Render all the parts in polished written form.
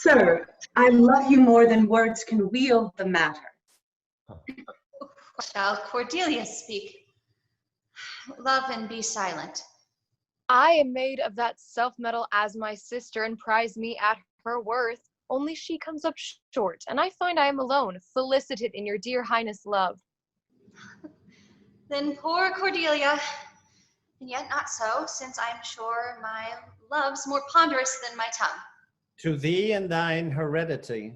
Sir, I love you more than words can wield the matter. Shall Cordelia speak? Love and be silent. I am made of that self-metal as my sister and prize me at her worth. Only she comes up short, and I find I am alone, felicited in your dear highness' love. Then poor Cordelia, and yet not so, since I'm sure my love's more ponderous than my tongue. To thee and thine heredity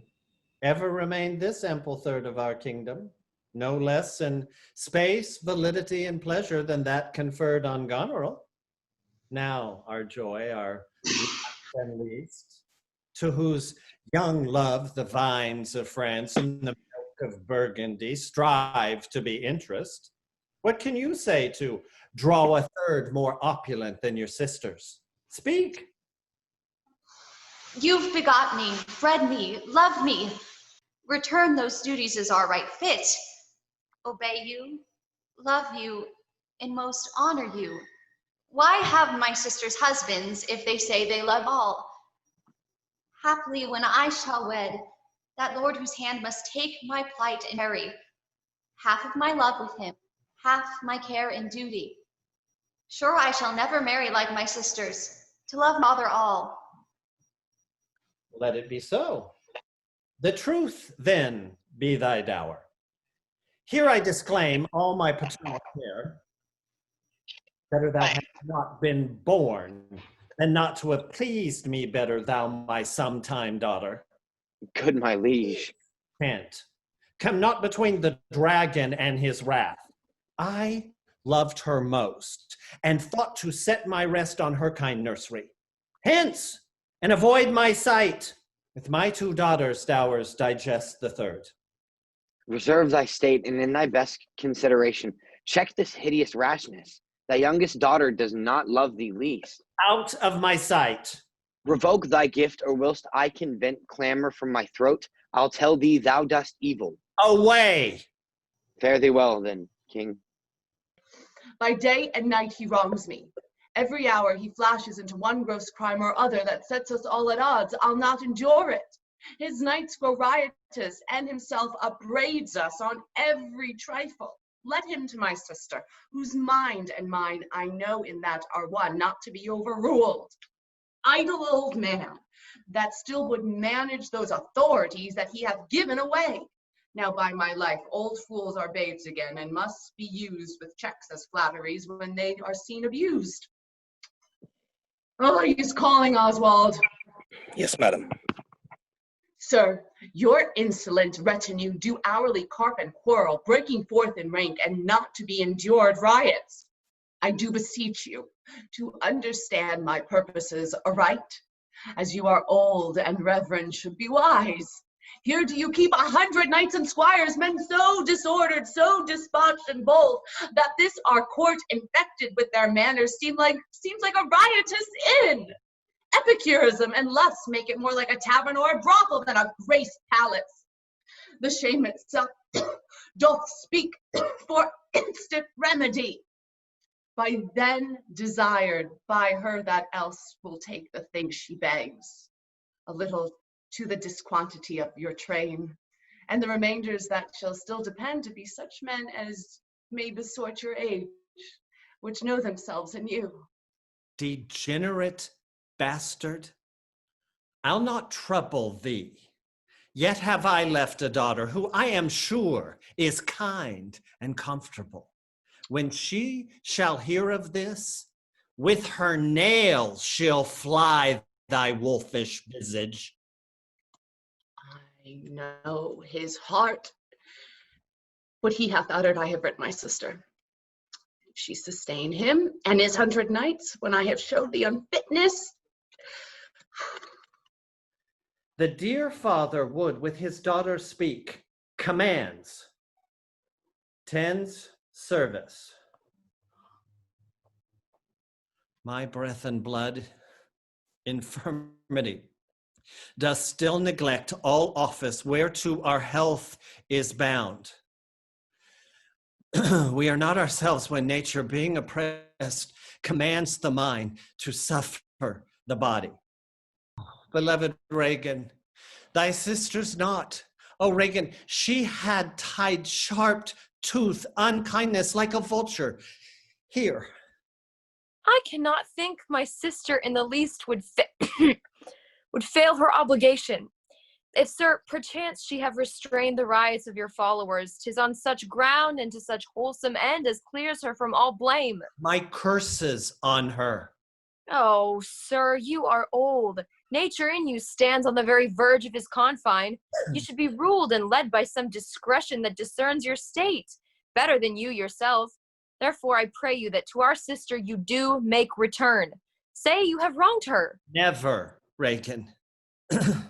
ever remained this ample third of our kingdom, no less in space, validity, and pleasure than that conferred on Goneril. Now our joy, our last and least, to whose young love the vines of France and the milk of Burgundy strive to be interest. What can you say to draw a third more opulent than your sisters? Speak. You've begot me, bred me, loved me. Return those duties as are right fit. Obey you, love you, and most honor you. Why have my sisters husbands if they say they love all? Haply when I shall wed, that lord whose hand must take my plight and carry, half of my love with him, half my care and duty. Sure I shall never marry like my sisters, to love mother all. Let it be so. The truth, then, be thy dower. Here I disclaim all my paternal care. Better thou hast not been born, than not to have pleased me better, thou my sometime daughter. Good my liege. Can't. Come not between the dragon and his wrath. I loved her most, and thought to set my rest on her kind nursery. Hence, and avoid my sight. With my two daughters' dowers digest the third. Reserve thy state, and in thy best consideration, check this hideous rashness. Thy youngest daughter does not love thee least. Out of my sight. Revoke thy gift, or whilst I can vent clamor from my throat, I'll tell thee thou dost evil. Away! Fare thee well, then, king. By day and night he wrongs me. Every hour he flashes into one gross crime or other that sets us all at odds. I'll not endure it. His nights grow riotous, and himself upbraids us on every trifle. Let him to my sister, whose mind and mine I know in that are one, not to be overruled. Idle old man, that still would manage those authorities that he hath given away. Now by my life, old fools are babes again, and must be used with checks as flatteries when they are seen abused. Oh, he's calling, Oswald. Yes, madam. Sir, your insolent retinue do hourly carp and quarrel, breaking forth in rank, and not to be endured riots. I do beseech you to understand my purposes aright, as you are old and reverend should be wise. Here do you keep 100 knights and squires, men so disordered, so despatched and bold, that this our court infected with their manners seems like a riotous inn. Epicurism and lust make it more like a tavern or a brothel than a grace palace. The shame itself doth speak for instant remedy. By then desired by her that else will take the thing she begs, a little to the disquantity of your train, and the remainders that shall still depend to be such men as may besort your age, which know themselves in you. Degenerate bastard, I'll not trouble thee. Yet have I left a daughter who I am sure is kind and comfortable. When she shall hear of this, with her nails she'll fly thy wolfish visage. I know his heart. What he hath uttered I have writ my sister. If she sustain him and his 100 knights, when I have showed the unfitness. The dear father would with his daughter speak, commands, tends service. My breath and blood, infirmity, does still neglect all office whereto our health is bound. We are not ourselves when nature, being oppressed, commands the mind to suffer the body. Beloved Regan, Thy sister's not. Oh, Regan, she had tied sharp tooth unkindness like a vulture. Here. I cannot think my sister in the least would would fail her obligation. If, sir, perchance she have restrained the riots of your followers, 'tis on such ground and to such wholesome end as clears her from all blame. My curses on her. Oh, sir, you are old. Nature in you stands on the very verge of his confine. You should be ruled and led by some discretion that discerns your state, better than you yourself. Therefore, I pray you that to our sister you do make return. Say you have wronged her. Never, Regan. I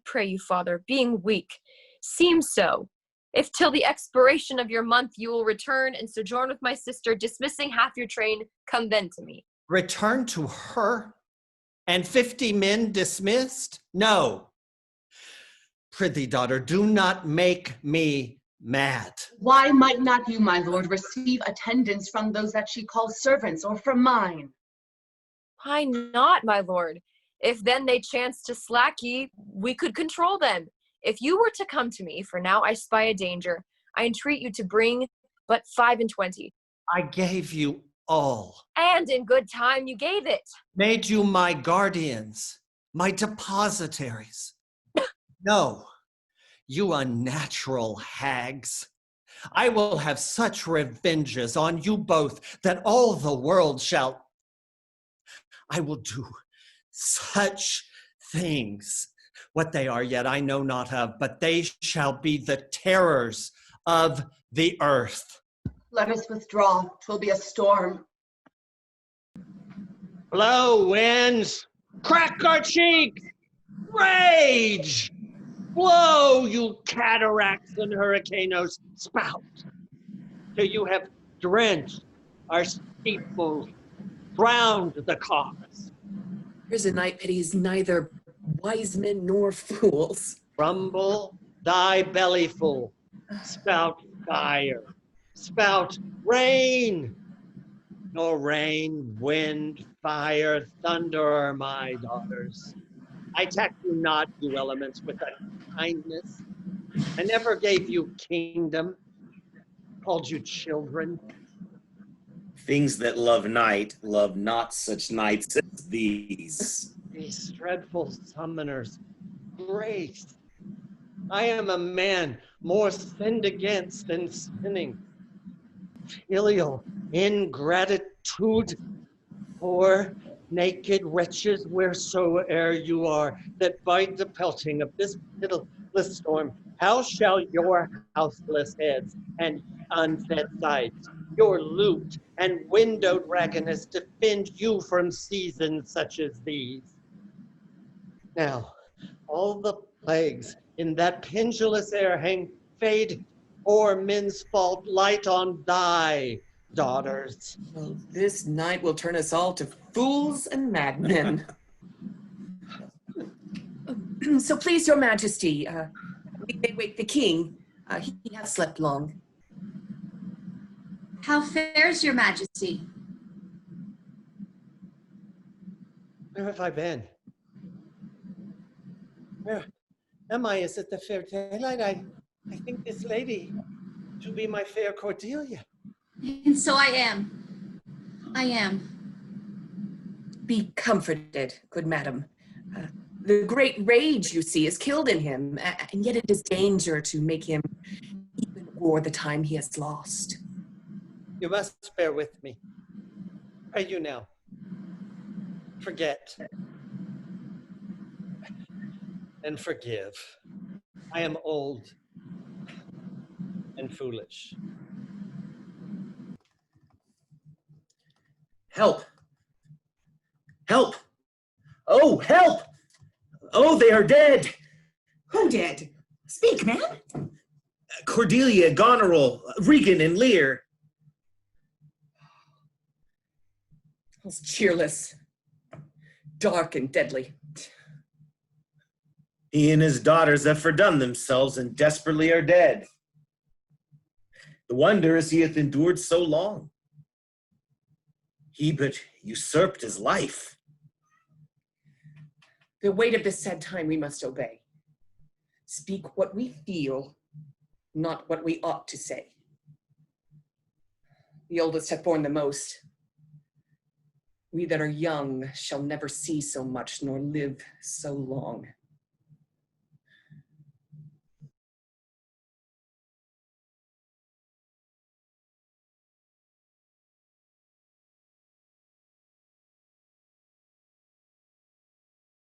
pray you, father, being weak, seems so. If till the expiration of your month you will return and sojourn with my sister, dismissing half your train, come then to me. Return to her? And 50 men dismissed? No. Prithee, daughter, do not make me mad. Why might not you, my lord, receive attendance from those that she calls servants, or from mine? Why not, my lord? If then they chance to slack ye, we could control them. If you were to come to me, for now I spy a danger, I entreat you to bring but 25. I gave you all. And in good time you gave it. Made you my guardians, my depositaries. No, you unnatural hags. I will have such revenges on you both that all the world shall. I will do such things. What they are yet I know not of, but they shall be the terrors of the earth. Let us withdraw. 'Twill be a storm. Blow, winds, crack our cheeks, rage! Blow, you cataracts and hurricanos, spout, till you have drenched our steeples, drowned the cause. Prison night pities neither wise men nor fools. Rumble thy bellyful, spout fire, spout rain, nor rain, wind, fire, thunder, my daughters. I tax you not, you elements, with unkindness. I never gave you kingdom, called you children. Things that love night love not such nights as these. These dreadful summoners, grace. I am a man more sinned against than sinning. Filial ingratitude, poor, naked wretches, wheresoe'er you are, that bide the pelting of this pitiless storm, how shall your houseless heads and unfed sides, your looped and windowed raggedness defend you from seasons such as these? Now, all the plagues in that pendulous air hang fade o'er men's fault light on thy daughters. Well, this night will turn us all to fools and madmen. So please your majesty, we may wake the king. He hath slept long. How fares your majesty? Where have I been? Where am I? Is it the fair daylight? I think this lady to be my fair Cordelia. And so I am. I am. Be comforted, good madam. The great rage you see is killed in him, and yet it is danger to make him even o'er the time he has lost. You must bear with me. Pray you now. Forget and forgive. I am old and foolish. Help! Help! Oh, help! Oh, they are dead! Who dead? Speak, man. Cordelia, Goneril, Regan, and Lear. It's cheerless, dark and deadly. He and his daughters have fordone themselves and desperately are dead. The wonder is he hath endured so long. He but usurped his life. The weight of this sad time we must obey. Speak what we feel, not what we ought to say. The oldest hath borne the most. We that are young shall never see so much, nor live so long.